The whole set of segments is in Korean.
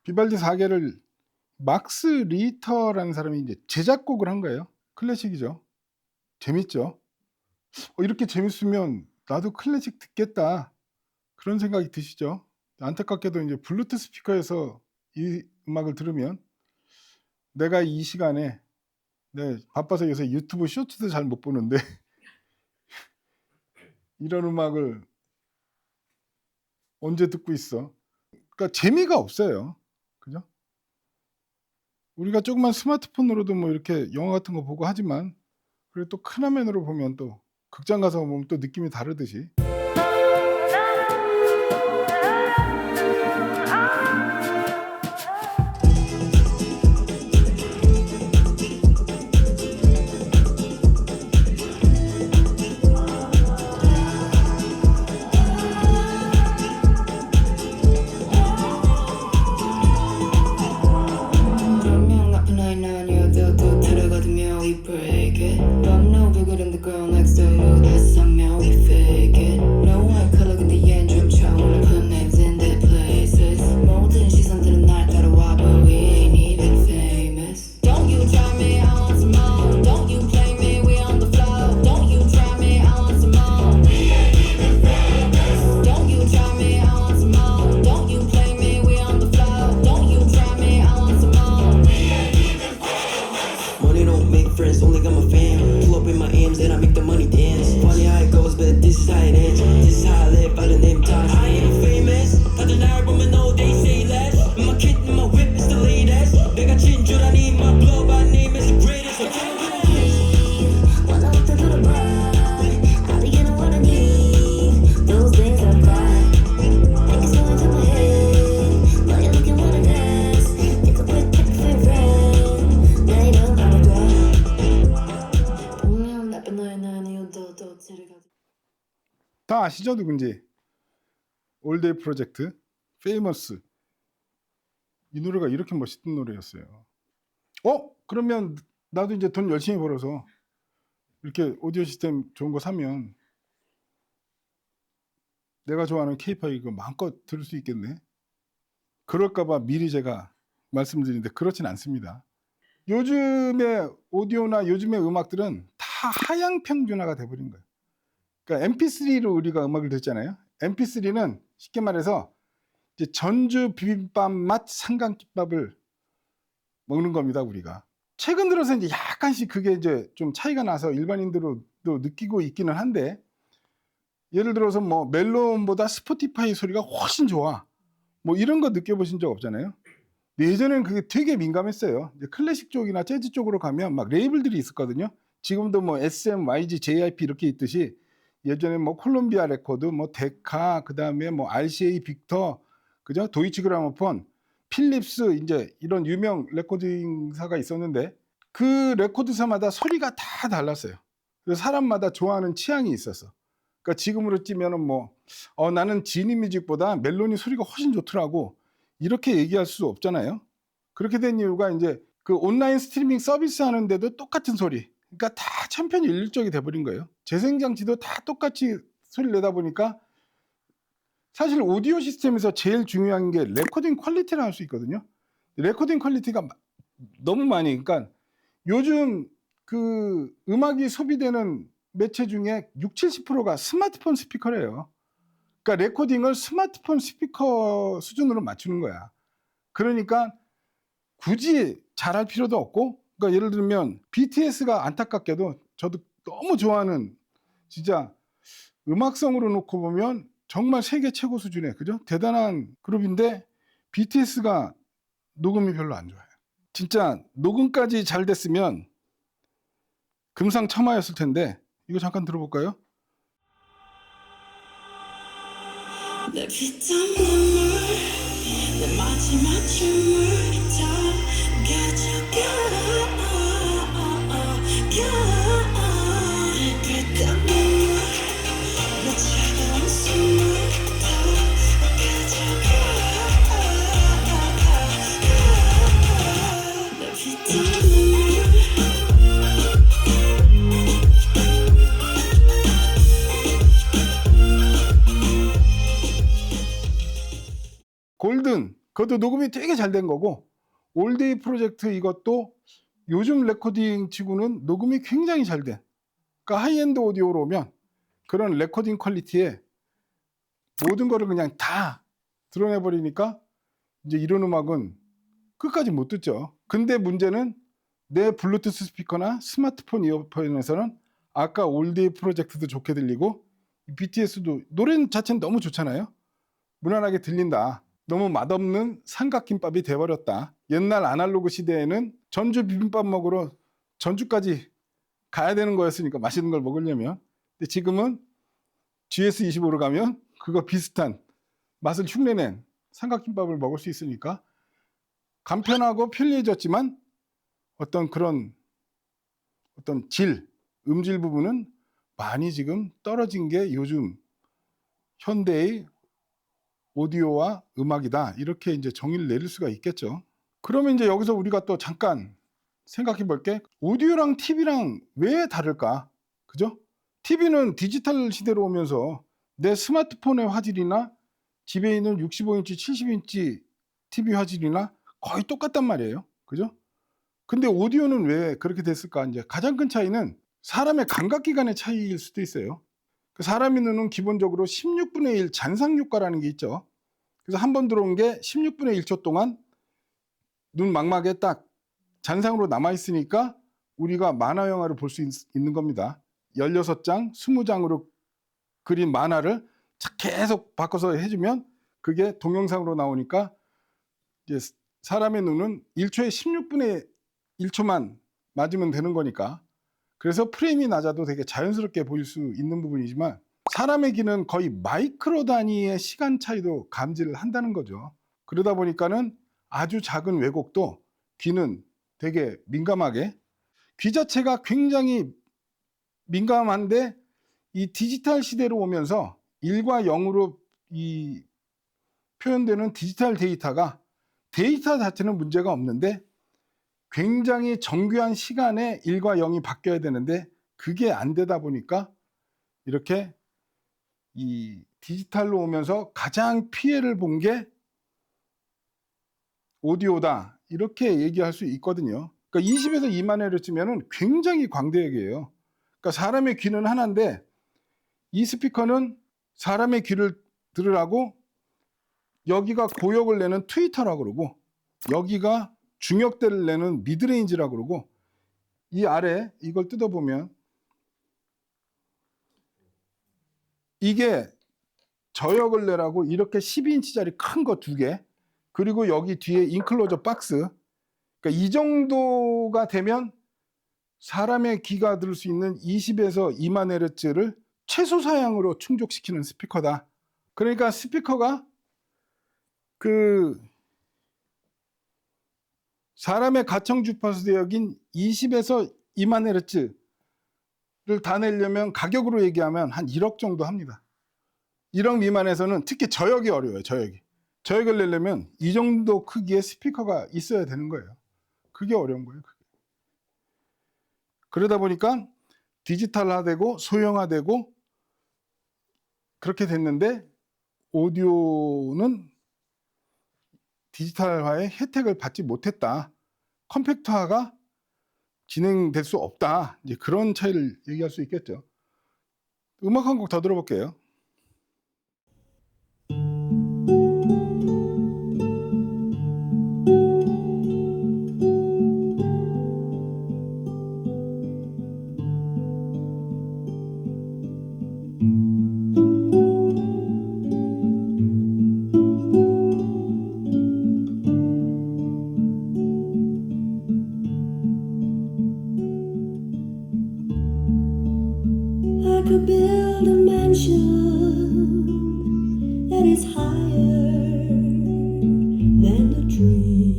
비발디 4개를 막스 리터라는 사람이 이제 제작곡을 한 거예요. 클래식이죠. 재밌죠. 이렇게 재밌으면 나도 클래식 듣겠다. 그런 생각이 드시죠. 안타깝게도 이제 블루투스 스피커에서 이 음악을 들으면 내가 이 시간에 바빠서 요새 유튜브 쇼츠도 잘 못 보는데 이런 음악을 언제 듣고 있어. 그러니까 재미가 없어요. 그죠? 우리가 조그만 스마트폰으로도 뭐 이렇게 영화 같은 거 보고 하지만 그리고 또 큰 화면으로 보면 또 극장 가서 보면 또 느낌이 다르듯이. 다 아시죠? 누군지. 올데이 프로젝트, 페이머스. 이 노래가 이렇게 멋있던 노래였어요. 그러면 나도 이제 돈 열심히 벌어서 이렇게 오디오 시스템 좋은 거 사면 내가 좋아하는 케이팝 이거 마음껏 들을 수 있겠네. 그럴까봐 미리 제가 말씀드리는데 그렇진 않습니다. 요즘의 오디오나 요즘의 음악들은 다 하향 평준화가 돼버린 거예요. 그러니까 MP3로 우리가 음악을 듣잖아요. MP3는 쉽게 말해서 이제 전주 비빔밥 맛 삼각김밥을 먹는 겁니다, 우리가. 최근 들어서 이제 약간씩 그게 이제 좀 차이가 나서 일반인들도 느끼고 있기는 한데, 예를 들어서 뭐 멜론보다 스포티파이 소리가 훨씬 좋아. 뭐 이런 거 느껴보신 적 없잖아요. 예전에는 그게 되게 민감했어요. 이제 클래식 쪽이나 재즈 쪽으로 가면 막 레이블들이 있었거든요. 지금도 뭐 SM, YG, JYP 이렇게 있듯이 예전에 뭐 콜롬비아 레코드, 뭐 데카, 그다음에 뭐 RCA 빅터, 그죠? 도이치 그라모폰, 필립스 이제 이런 유명 레코딩사가 있었는데 그 레코드사마다 소리가 다 달랐어요. 그래서 사람마다 좋아하는 취향이 있었어. 그러니까 지금으로 치면은 뭐 나는 지니뮤직보다 멜론이 소리가 훨씬 좋더라고. 이렇게 얘기할 수 없잖아요. 그렇게 된 이유가 이제 그 온라인 스트리밍 서비스 하는데도 똑같은 소리. 그러니까 다 천편일률적이 돼버린 거예요. 재생장치도 다 똑같이 소리를 내다 보니까 사실 오디오 시스템에서 제일 중요한 게 레코딩 퀄리티라고 할 수 있거든요. 레코딩 퀄리티가 너무 많이, 그러니까 요즘 그 음악이 소비되는 매체 중에 60-70%가 스마트폰 스피커래요. 그러니까 레코딩을 스마트폰 스피커 수준으로 맞추는 거야. 그러니까 굳이 잘할 필요도 없고, 그러니까 예를 들면 BTS가 안타깝게도 저도 너무 좋아하는 진짜 음악성으로 놓고 보면 정말 세계 최고 수준의, 그죠? 대단한 그룹인데 BTS가 녹음이 별로 안 좋아요. 진짜 녹음까지 잘 됐으면 금상첨화였을 텐데 이거 잠깐 들어볼까요? 내 피땀 눈물 내 마지막 춤을 다 가져가 피땀 눈물 내 차가운 숨을 다 가져가 내 피땀 눈물. 골든, 그것도 이것도 녹음이 되게 잘 된 거고, 올데이 프로젝트 이것도 요즘 레코딩 치고는 녹음이 굉장히 잘 된, 그러니까 하이엔드 오디오로 오면 그런 레코딩 퀄리티에 모든 거를 그냥 다 드러내버리니까 이제 이런 음악은 끝까지 못 듣죠. 근데 문제는 내 블루투스 스피커나 스마트폰 이어폰에서는 아까 올데이 프로젝트도 좋게 들리고 BTS도 노래 자체는 너무 좋잖아요. 무난하게 들린다. 너무 맛없는 삼각김밥이 돼버렸다. 옛날 아날로그 시대에는 전주 비빔밥 먹으러 전주까지 가야 되는 거였으니까, 맛있는 걸 먹으려면. 근데 지금은 GS25로 가면 그거 비슷한 맛을 흉내낸 삼각김밥을 먹을 수 있으니까 간편하고 편리해졌지만 어떤 그런 어떤 음질 부분은 많이 지금 떨어진 게 요즘 현대의 오디오와 음악이다. 이렇게 이제 정의를 내릴 수가 있겠죠. 그러면 이제 여기서 우리가 또 잠깐 생각해 볼게. 오디오랑 TV랑 왜 다를까? 그죠? TV는 디지털 시대로 오면서 내 스마트폰의 화질이나 집에 있는 65인치, 70인치 TV 화질이나 거의 똑같단 말이에요. 그죠? 근데 오디오는 왜 그렇게 됐을까? 이제 가장 큰 차이는 사람의 감각기관의 차이일 수도 있어요. 사람의 눈은 기본적으로 16분의 1 잔상효과라는 게 있죠. 그래서 한 번 들어온 게 16분의 1초 동안 눈 망막에 딱 잔상으로 남아있으니까 우리가 만화 영화를 볼 수 있는 겁니다. 16장, 20장으로 그린 만화를 계속 바꿔서 해주면 그게 동영상으로 나오니까 이제 사람의 눈은 1초에 16분의 1초만 맞으면 되는 거니까, 그래서 프레임이 낮아도 되게 자연스럽게 보일 수 있는 부분이지만 사람의 귀는 거의 마이크로 단위의 시간 차이도 감지를 한다는 거죠. 그러다 보니까는 아주 작은 왜곡도 귀는 되게 민감하게, 귀 자체가 굉장히 민감한데 이 디지털 시대로 오면서 1과 0으로 이 표현되는 디지털 데이터 자체는 문제가 없는데 굉장히 정교한 시간에 1과 0이 바뀌어야 되는데 그게 안 되다 보니까 이렇게 이 디지털로 오면서 가장 피해를 본 게 오디오다, 이렇게 얘기할 수 있거든요. 그러니까 20에서 2만헤르츠면은 굉장히 광대역이에요. 그러니까 사람의 귀는 하나인데 이 스피커는 사람의 귀를 들으라고 여기가 고역을 내는 트위터라고 그러고 여기가 중역대를 내는 미드레인지라고 그러고 이 아래 이걸 뜯어보면 이게 저역을 내라고 이렇게 12인치짜리 큰 거 2개, 그리고 여기 뒤에 인클로저 박스, 그러니까 이 정도가 되면 사람의 귀가 들을 수 있는 20에서 2만헤르츠를 최소 사양으로 충족시키는 스피커다. 그러니까 스피커가 그 사람의 가청 주파수 대역인 20에서 2만헤르츠를 다 내려면 가격으로 얘기하면 한 1억 정도 합니다. 1억 미만에서는 특히 저역이 어려워요. 저역을 내려면 이 정도 크기의 스피커가 있어야 되는 거예요. 그게 어려운 거예요. 그러다 보니까 디지털화되고 소형화되고 그렇게 됐는데 오디오는 디지털화의 혜택을 받지 못했다. 컴팩트화가 진행될 수 없다. 이제 그런 차이를 얘기할 수 있겠죠. 음악 한 곡 더 들어볼게요. I could build a mansion that is higher than the trees.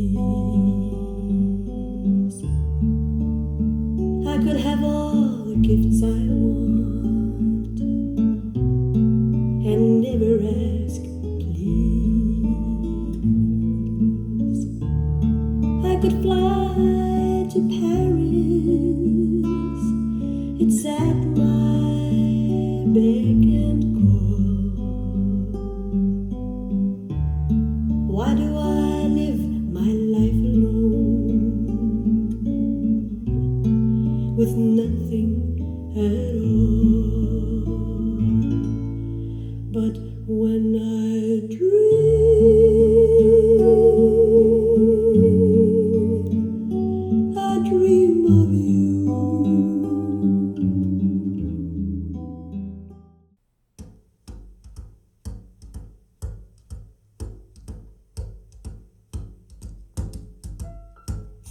I could have all the gifts I want and never ask please. I could fly to Paris. It's at my beck and call. Why do I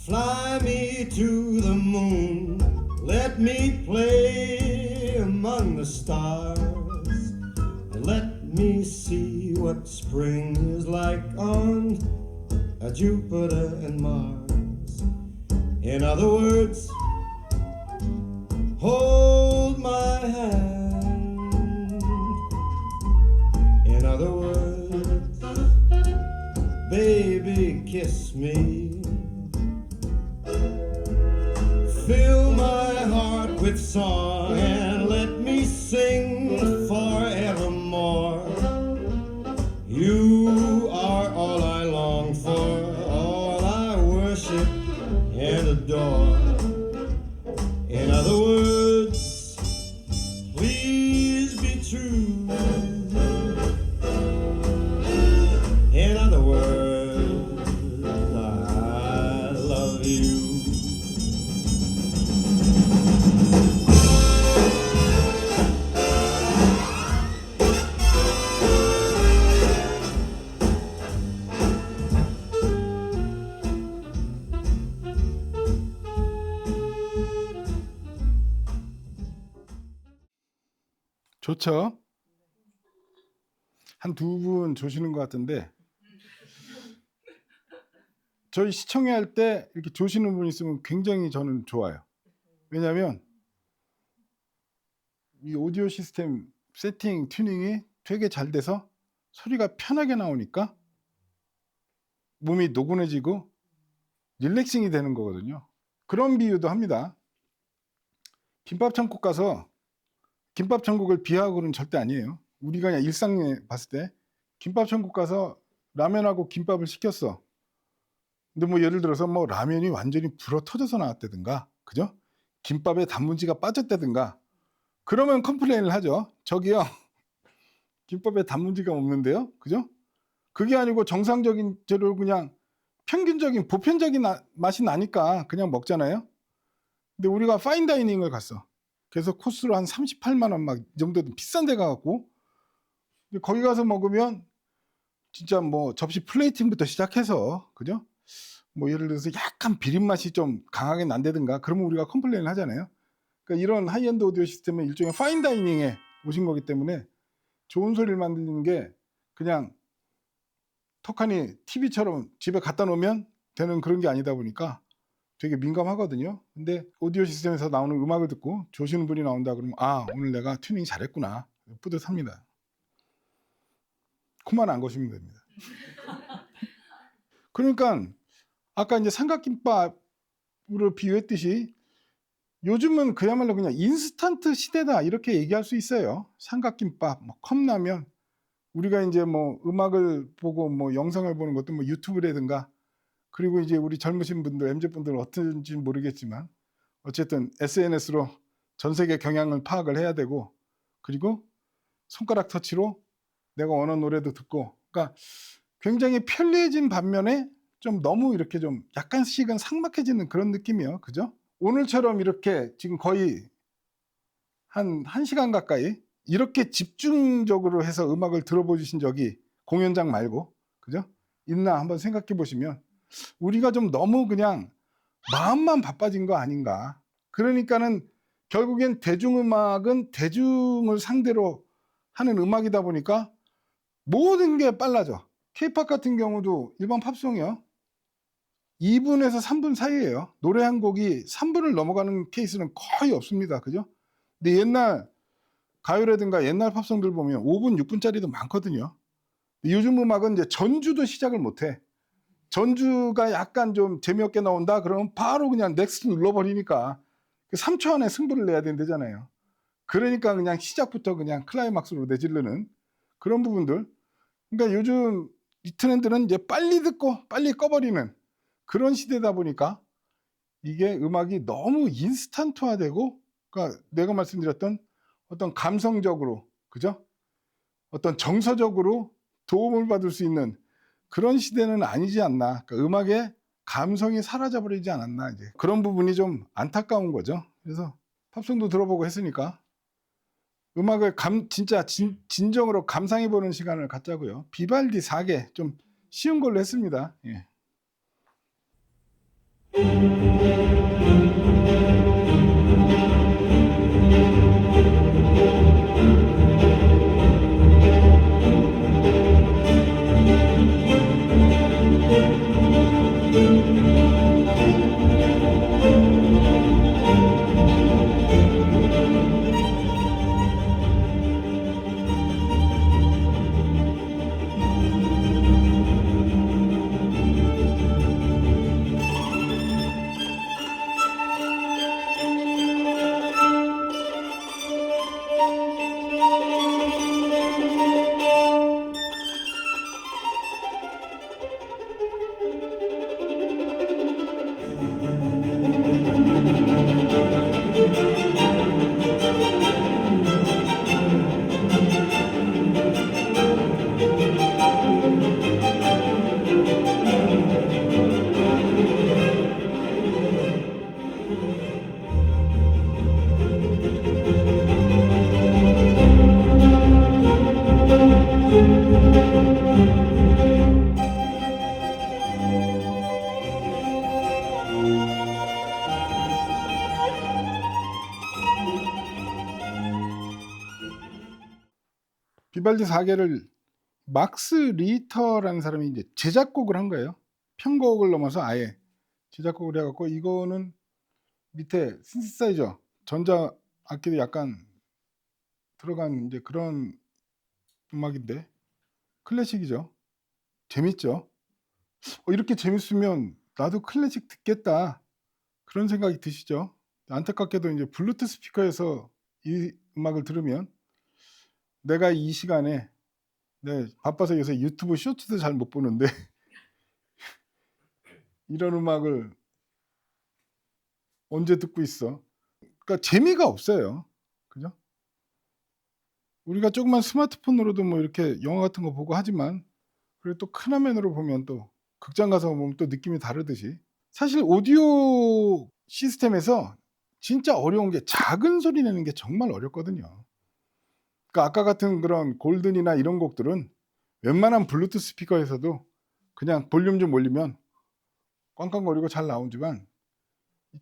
Fly me to the moon, let me play among the stars, and let me see what spring is like on Jupiter and Mars. In other words, hold my hand. In other words, baby, kiss me. Fill my heart with song and let me sing forevermore. You are all I long for, all I worship and adore. In other words, please be true. In other words, I love you. 좋죠? 한 두 분 조시는 것 같은데 저희 시청회 할 때 이렇게 조시는 분 있으면 굉장히 저는 좋아요. 왜냐하면 이 오디오 시스템 세팅 튜닝이 되게 잘 돼서 소리가 편하게 나오니까 몸이 노곤해지고 릴렉싱이 되는 거거든요. 그런 비유도 합니다. 김밥 천국 가서 김밥 천국을 비하하고는 절대 아니에요. 우리가 그냥 일상에 봤을 때 김밥 천국 가서 라면하고 김밥을 시켰어. 근데 뭐 예를 들어서 뭐 라면이 완전히 불어 터져서 나왔다든가, 그죠? 김밥에 단무지가 빠졌다든가, 그러면 컴플레인을 하죠. 저기요, 김밥에 단무지가 없는데요, 그죠? 그게 아니고 정상적인 재료를 그냥 평균적인 보편적인 맛이 나니까 그냥 먹잖아요. 근데 우리가 파인다이닝을 갔어. 그래서 코스로 한 38만 원 막 이 정도 비싼 데 가갖고 거기 가서 먹으면 진짜 뭐 접시 플레이팅부터 시작해서, 그죠? 뭐 예를 들어서 약간 비린 맛이 좀 강하게 난다든가 그러면 우리가 컴플레인을 하잖아요. 그러니까 이런 하이엔드 오디오 시스템은 일종의 파인다이닝에 오신 거기 때문에 좋은 소리를 만드는 게 그냥 턱하니 TV처럼 집에 갖다 놓으면 되는 그런 게 아니다 보니까 되게 민감하거든요. 근데 오디오 시스템에서 나오는 음악을 듣고 조시는 분이 나온다 그러면 아, 오늘 내가 튜닝 잘했구나, 뿌듯합니다. 코만 안 거시면 됩니다. 그러니까 아까 이제 삼각김밥으로 비유했듯이 요즘은 그야말로 그냥 인스턴트 시대다 이렇게 얘기할 수 있어요. 삼각김밥, 뭐 컵라면, 우리가 이제 뭐 음악을 보고 뭐 영상을 보는 것도 뭐 유튜브라든가, 그리고 이제 우리 젊으신 분들, MZ분들은 어떤지 모르겠지만 어쨌든 SNS로 전 세계 경향을 파악을 해야 되고, 그리고 손가락 터치로 내가 원하는 노래도 듣고, 그러니까 굉장히 편리해진 반면에 좀 너무 이렇게 좀 약간씩은 삭막해지는 그런 느낌이요. 그죠? 오늘처럼 이렇게 지금 거의 한 1시간 가까이 이렇게 집중적으로 해서 음악을 들어보신 적이 공연장 말고, 그죠? 있나 한번 생각해 보시면 우리가 좀 너무 그냥 마음만 바빠진 거 아닌가. 그러니까는 결국엔 대중음악은 대중을 상대로 하는 음악이다 보니까 모든 게 빨라져. K-팝 같은 경우도 일반 팝송이요, 2분에서 3분 사이예요. 노래 한 곡이 3분을 넘어가는 케이스는 거의 없습니다. 그죠? 근데 옛날 가요라든가 옛날 팝송들 보면 5분, 6분짜리도 많거든요. 요즘 음악은 이제 전주도 시작을 못 해. 전주가 약간 좀 재미없게 나온다 그러면 바로 그냥 넥스트 눌러버리니까 3초 안에 승부를 내야 된다잖아요. 그러니까 그냥 시작부터 그냥 클라이막스로 내지르는 그런 부분들. 그러니까 요즘 이 트렌드는 이제 빨리 듣고 빨리 꺼버리는 그런 시대다 보니까 이게 음악이 너무 인스턴트화되고, 그러니까 내가 말씀드렸던 어떤 감성적으로, 그죠? 어떤 정서적으로 도움을 받을 수 있는 그런 시대는 아니지 않나. 그러니까 음악의 감성이 사라져 버리지 않았나, 이제 그런 부분이 좀 안타까운 거죠. 그래서 팝송도 들어보고 했으니까 음악을 진짜 진정으로 감상해 보는 시간을 갖자고요. 비발디 4개 좀 쉬운 걸로 했습니다. 예. 비발디 4개를 막스 리터라는 사람이 이제 제작곡을 한 거예요. 편곡을 넘어서 아예 제작곡을 해 갖고 이거는 밑에 신시사이저 전자 악기도 약간 들어간 이제 그런 음악인데 클래식이죠. 재밌죠. 이렇게 재밌으면 나도 클래식 듣겠다. 그런 생각이 드시죠. 안타깝게도 이제 블루투스 스피커에서 이 음악을 들으면 내가 이 시간에 바빠서 요새 유튜브 쇼츠도 잘 못 보는데 이런 음악을 언제 듣고 있어. 그러니까 재미가 없어요. 그죠? 우리가 조그만 스마트폰으로도 뭐 이렇게 영화 같은 거 보고 하지만 그리고 또 큰 화면으로 보면 또 극장 가서 보면 또 느낌이 다르듯이 사실 오디오 시스템에서 진짜 어려운 게 작은 소리 내는 게 정말 어렵거든요. 그러니까 아까 같은 그런 골든이나 이런 곡들은 웬만한 블루투스 스피커에서도 그냥 볼륨 좀 올리면 꽝꽝거리고 잘 나오지만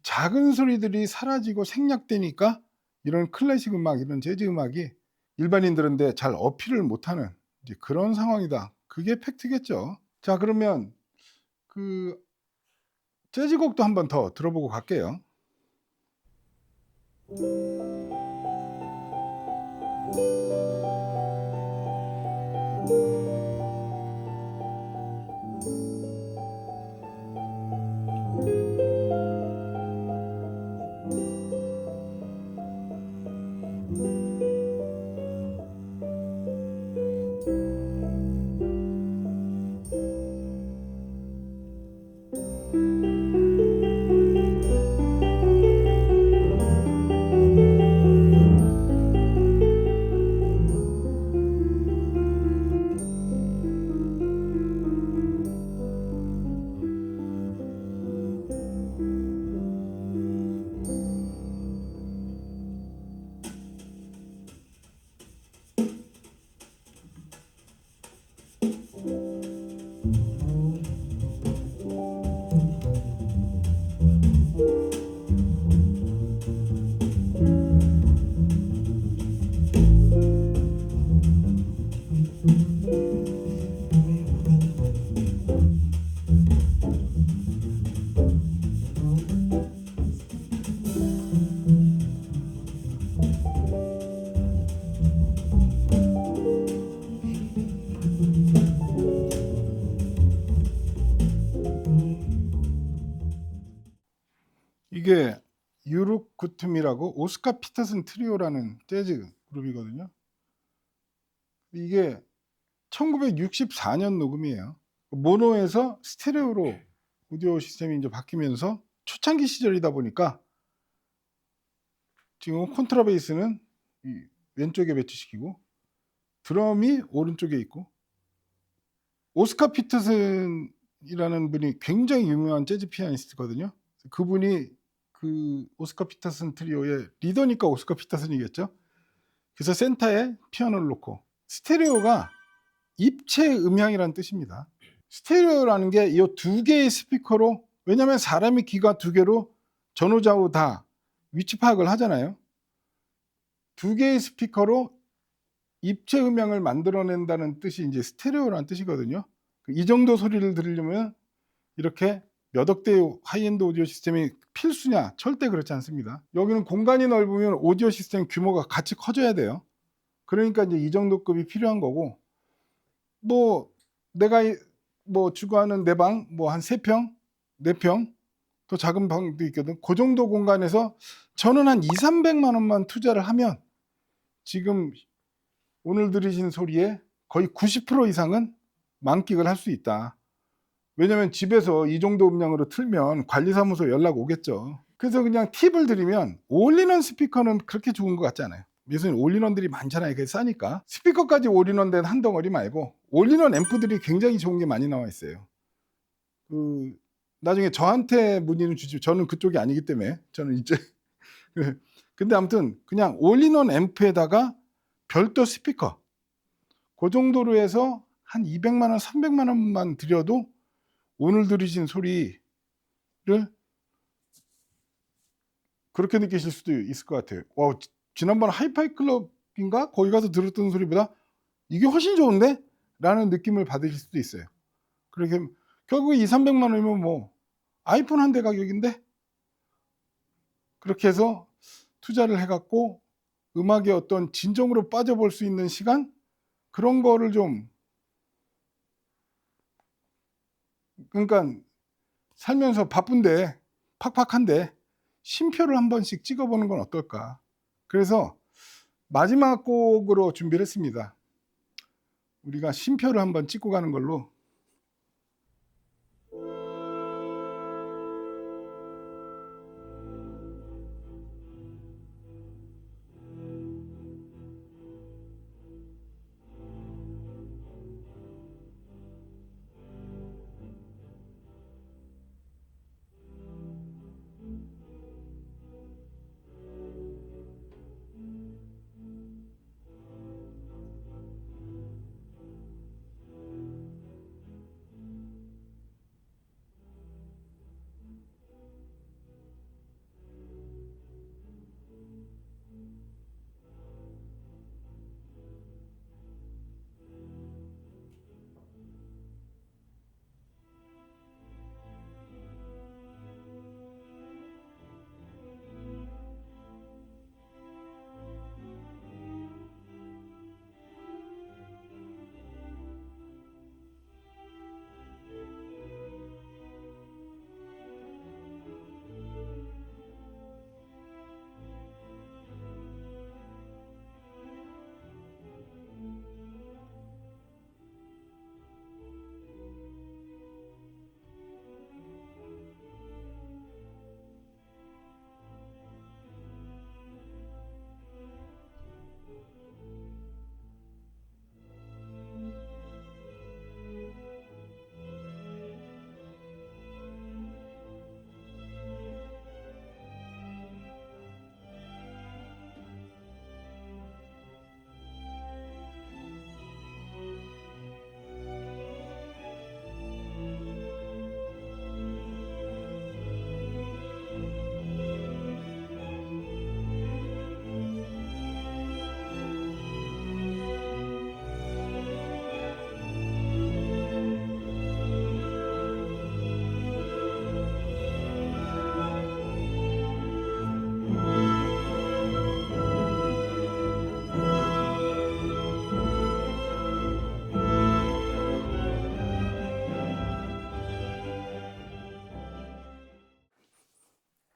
작은 소리들이 사라지고 생략되니까 이런 클래식 음악, 이런 재즈 음악이 일반인들한테 잘 어필을 못하는 이제 그런 상황이다. 그게 팩트겠죠. 자, 그러면 그 재즈곡도 한번 더 들어보고 갈게요. 이게 유룩 구툼이라고 오스카 피터슨 트리오라는 재즈 그룹이거든요. 이게 1964년 녹음이에요. 모노에서 스테레오로 오디오 시스템이 이제 바뀌면서 초창기 시절이다 보니까 지금 콘트라베이스는 이 왼쪽에 배치시키고 드럼이 오른쪽에 있고 오스카 피터슨이라는 분이 굉장히 유명한 재즈 피아니스트거든요. 그분이 그 오스카 피터슨 트리오의 리더니까 오스카 피터슨이겠죠. 그래서 센터에 피아노를 놓고 스테레오가 입체 음향이라는 뜻입니다. 스테레오라는 게 이 두 개의 스피커로 왜냐하면 사람이 귀가 두 개로 전후좌우 다 위치 파악을 하잖아요. 두 개의 스피커로 입체 음향을 만들어낸다는 뜻이 이제 스테레오라는 뜻이거든요. 이 정도 소리를 들으려면 이렇게 몇 억대의 하이엔드 오디오 시스템이 필수냐? 절대 그렇지 않습니다. 여기는 공간이 넓으면 오디오 시스템 규모가 같이 커져야 돼요. 그러니까 이제 이 정도 급이 필요한 거고, 뭐 내가 뭐 주거하는 내 방 뭐 한 3평, 4평, 더 작은 방도 있거든. 그 정도 공간에서 저는 한 200~300만 원만 투자를 하면 지금 오늘 들으신 소리의 거의 90% 이상은 만끽을 할 수 있다. 왜냐면 집에서 이 정도 음량으로 틀면 관리사무소 연락 오겠죠. 그래서 그냥 팁을 드리면 올인원 스피커는 그렇게 좋은 것 같지 않아요. 요새 올인원들이 많잖아요. 그게 싸니까. 스피커까지 올인원 된 한 덩어리 말고 올인원 앰프들이 굉장히 좋은 게 많이 나와 있어요. 나중에 저한테 문의는 주시고, 저는 그쪽이 아니기 때문에 저는 이제 근데 아무튼 그냥 올인원 앰프에다가 별도 스피커 그 정도로 해서 한 200만 원, 300만 원만 들여도 오늘 들으신 소리를 그렇게 느끼실 수도 있을 것 같아요. 지난번 하이파이 클럽인가? 거기 가서 들었던 소리보다 이게 훨씬 좋은데? 라는 느낌을 받으실 수도 있어요. 그렇게 결국 200~300만 원이면 뭐 아이폰 한 대 가격인데, 그렇게 해서 투자를 해갖고 음악의 어떤 진정으로 빠져볼 수 있는 시간, 그런 거를 좀, 그러니까 살면서 바쁜데 팍팍한데 쉼표를 한 번씩 찍어보는 건 어떨까. 그래서 마지막 곡으로 준비를 했습니다. 우리가 쉼표를 한번 찍고 가는 걸로.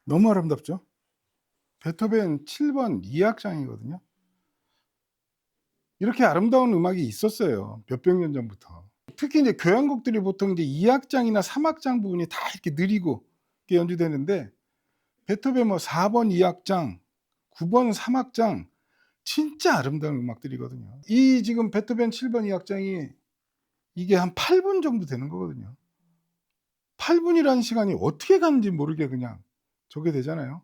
너무 아름답죠? 베토벤 7번 2악장이거든요. 이렇게 아름다운 음악이 있었어요. 몇백 년 전부터. 특히 이제 교향곡들이 보통 이제 2악장이나 3악장 부분이 다 이렇게 느리고 이렇게 연주되는데, 베토벤 뭐 4번 2악장, 9번 3악장, 진짜 아름다운 음악들이거든요. 이 지금 베토벤 7번 2악장이 이게 한 8분 정도 되는 거거든요. 8분이라는 시간이 어떻게 가는지 모르게 그냥 저게 되잖아요.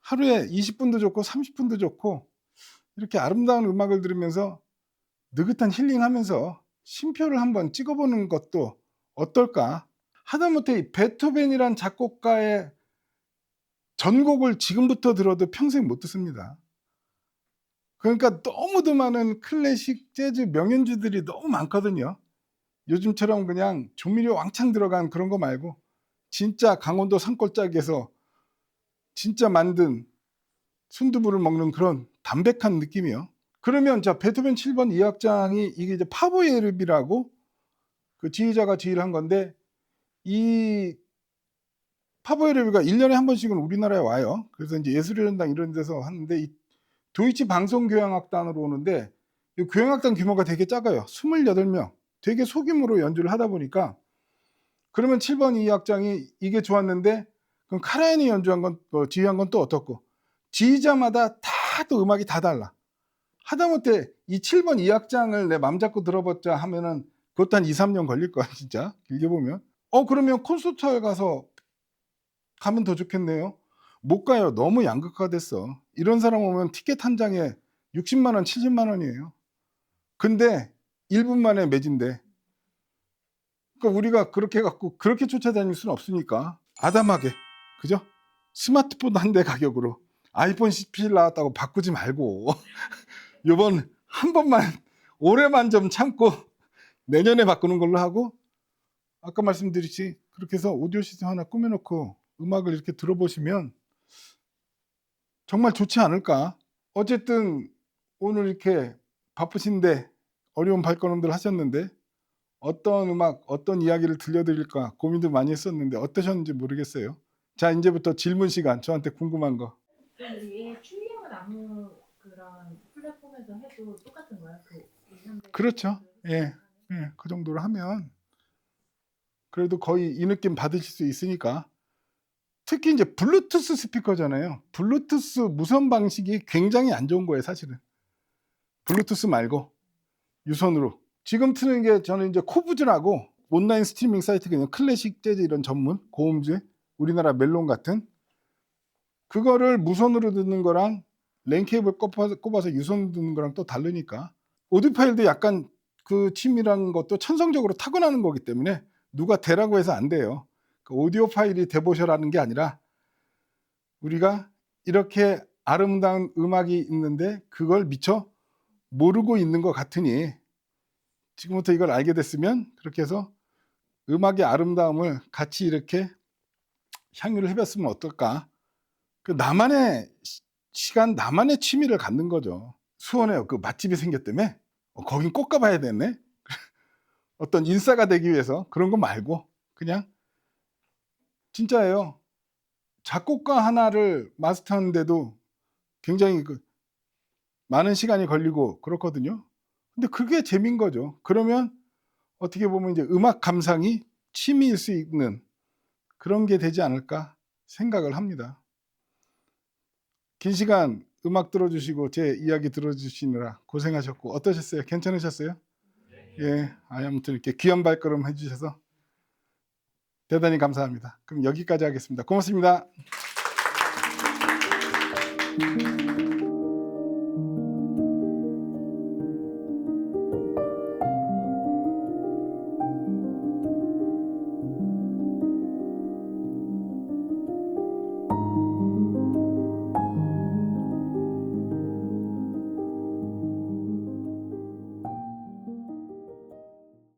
하루에 20분도 좋고 30분도 좋고, 이렇게 아름다운 음악을 들으면서 느긋한 힐링하면서 쉼표를 한번 찍어보는 것도 어떨까. 하다못해 이 베토벤이란 작곡가의 전곡을 지금부터 들어도 평생 못 듣습니다. 그러니까 너무도 많은 클래식 재즈 명연주들이 너무 많거든요. 요즘처럼 그냥 조미료 왕창 들어간 그런 거 말고 진짜 강원도 산골짜기에서 진짜 만든 순두부를 먹는 그런 담백한 느낌이요. 그러면 자 베토벤 7번 2악장이 이게 이제 파보예르비라고 그 지휘자가 지휘를 한 건데, 이 파보예르비가 1년에 한 번씩은 우리나라에 와요. 그래서 이제 예술의 전당 이런 데서 하는데, 이 도이치 방송교향악단으로 오는데 이 교향악단 규모가 되게 작아요. 28명. 되게 소규모로 연주를 하다 보니까, 그러면 7번 2악장이 이게 좋았는데 그럼 카라얀이 연주한 건 지휘한 건 또 어떻고, 지휘자마다 다 또 음악이 다 달라. 하다못해 이 7번 2악장을 내 맘 잡고 들어봤자 하면은 그것도 한 2, 3년 걸릴 거야 진짜 길게 보면. 그러면 콘서트에 가면 더 좋겠네요. 못 가요. 너무 양극화됐어. 이런 사람 오면 티켓 한 장에 60만 원, 70만 원이에요. 근데 1분 만에 매진돼. 그러니까 우리가 그렇게 해갖고 그렇게 쫓아다닐 수는 없으니까 아담하게, 그죠? 스마트폰 한 대 가격으로 아이폰 17 나왔다고 바꾸지 말고 요번 한 번만, 올해만 좀 참고 내년에 바꾸는 걸로 하고, 아까 말씀드렸지 그렇게 해서 오디오 시스템 하나 꾸며놓고 음악을 이렇게 들어보시면 정말 좋지 않을까. 어쨌든 오늘 이렇게 바쁘신데 어려운 발걸음들 하셨는데 어떤 음악, 어떤 이야기를 들려드릴까 고민도 많이 했었는데 어떠셨는지 모르겠어요. 자, 이제부터 질문 시간. 저한테 궁금한 거. 그럼 이게 출력은 아무 그런 플랫폼에서 해도 똑같은 거야? 그렇죠. 예, 그 정도로 하면 그래도 거의 이 느낌 받으실 수 있으니까. 특히 이제 블루투스 스피커잖아요. 블루투스 무선 방식이 굉장히 안 좋은 거예요, 사실은. 블루투스 말고 유선으로. 지금 트는 게 저는 이제 코브즈라고 온라인 스트리밍 사이트, 그냥 클래식 재즈 이런 전문 고음즈, 우리나라 멜론 같은 그거를 무선으로 듣는 거랑 랜 케이블 꼽아서 유선 듣는 거랑 또 다르니까. 오디오 파일도 약간 그 취미라는 것도 천성적으로 타고나는 거기 때문에 누가 대라고 해서 안 돼요. 그 오디오 파일이 대보셔라는 게 아니라 우리가 이렇게 아름다운 음악이 있는데 그걸 미처 모르고 있는 것 같으니 지금부터 이걸 알게 됐으면 그렇게 해서 음악의 아름다움을 같이 이렇게 향유를 해봤으면 어떨까. 그 나만의 시간, 나만의 취미를 갖는 거죠. 수원에 그 맛집이 생겼다며? 거긴 꼭 가봐야 되네. 어떤 인싸가 되기 위해서 그런 거 말고 그냥 진짜예요. 작곡가 하나를 마스터하는데도 굉장히 많은 시간이 걸리고 그렇거든요. 근데 그게 재미인 거죠. 그러면 어떻게 보면 이제 음악 감상이 취미일 수 있는 그런 게 되지 않을까 생각을 합니다. 긴 시간 음악 들어주시고 제 이야기 들어주시느라 고생하셨고 어떠셨어요? 괜찮으셨어요? 예, 아무튼 이렇게 귀한 발걸음 해주셔서 대단히 감사합니다. 그럼 여기까지 하겠습니다. 고맙습니다.